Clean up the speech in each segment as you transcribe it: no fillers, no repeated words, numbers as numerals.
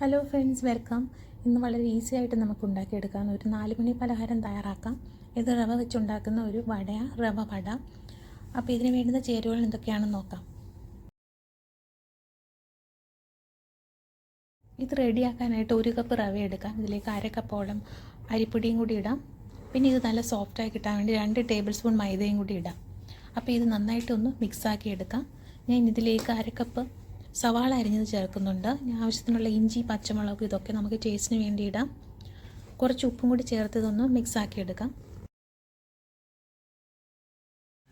Hello friends, welcome. ഇന്ന് വളരെ easy ആയിട്ട് നമുക്ക് ഉണ്ടാക്കിയെടുക്കാം. ഒരു 4 മണി പലഹാരം തയ്യാറാക്കാം. ഇത് റവ വെച്ചുണ്ടാക്കുന്ന ഒരു റവ വട. അപ്പോൾ ഇതിന് വേണ്ടുന്ന ചേരുവകൾ എന്തൊക്കെയാണെന്ന് നോക്കാം. ഇത് റെഡിയാക്കാനായിട്ട് 1 കപ്പ് റവ എടുക്കാം. ഇതിലേക്ക് 1/2 കപ്പോളം അരിപ്പൊടിയും കൂടി ഇടാം. പിന്നെ ഇത് നല്ല സോഫ്റ്റായി കിട്ടാൻ വേണ്ടി 2 ടേബിൾ സ്പൂൺ മൈദയും കൂടി ഇടാം. അപ്പോൾ ഇത് നന്നായിട്ടൊന്ന് മിക്സാക്കി എടുക്കാം. ഞാൻ ഇതിലേക്ക് 1/2 കപ്പ് സവാള അരിഞ്ഞത് ചേർക്കുന്നുണ്ട്. ആവശ്യത്തിനുള്ള ഇഞ്ചി, പച്ചമുളക് ഇതൊക്കെ നമുക്ക് ടേസ്റ്റിന് വേണ്ടി ഇടാം. കുറച്ച് ഉപ്പും കൂടി ചേർത്ത് ഇതൊന്ന് മിക്സാക്കി എടുക്കാം.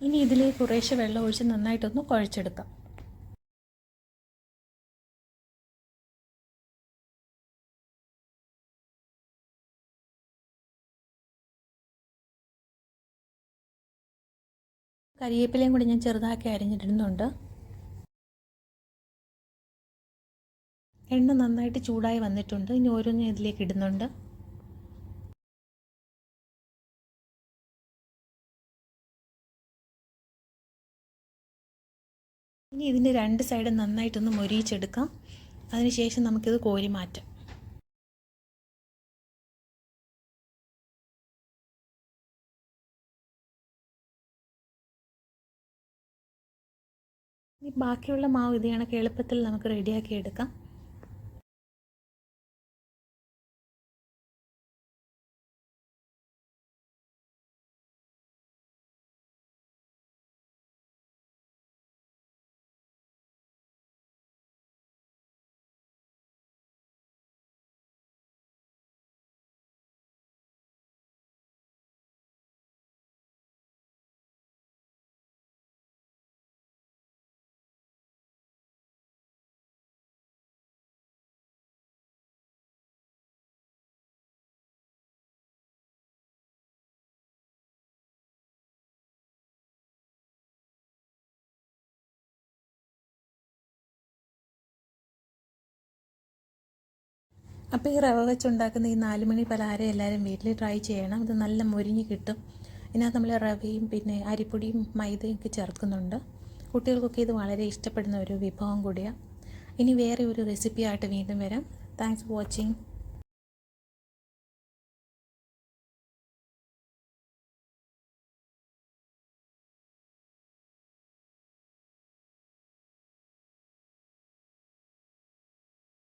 ഇനി ഇതിലേക്ക് കുറേശ്ശെ വെള്ളം ഒഴിച്ച് നന്നായിട്ടൊന്ന് കുഴച്ചെടുക്കാം. കരിവേപ്പിലയും കൂടി ഞാൻ ചെറുതാക്കി അരിഞ്ഞിടുന്നുണ്ട്. എണ്ണ നന്നായിട്ട് ചൂടായി വന്നിട്ടുണ്ട്. ഇനി ഓരോന്നും ഇതിലേക്ക് ഇടുന്നുണ്ട്. ഇനി ഇതിൻ്റെ 2 സൈഡും നന്നായിട്ടൊന്ന് മൊരിയിച്ചെടുക്കാം. അതിനുശേഷം നമുക്കിത് കോരി മാറ്റാം. ഈ ബാക്കിയുള്ള മാവ് ഇത് കണക്ക് എളുപ്പത്തിൽ നമുക്ക് റെഡിയാക്കി എടുക്കാം. അപ്പോൾ ഈ റവ വെച്ചുണ്ടാക്കുന്ന ഈ 4 മണി പലഹാരം എല്ലാവരും വീട്ടിൽ ട്രൈ ചെയ്യണം. ഇത് നല്ല മൊരിഞ്ഞ് കിട്ടും. ഇതിനകത്ത് നമ്മൾ റവയും പിന്നെ അരിപ്പൊടിയും മൈദയും ഒക്കെ ചേർക്കുന്നുണ്ട്. കുട്ടികൾക്കൊക്കെ ഇത് വളരെ ഇഷ്ടപ്പെടുന്ന ഒരു വിഭവം കൂടിയാണ്. ഇനി വേറെ ഒരു റെസിപ്പിയായിട്ട് വീണ്ടും വരാം. Thanks for watching.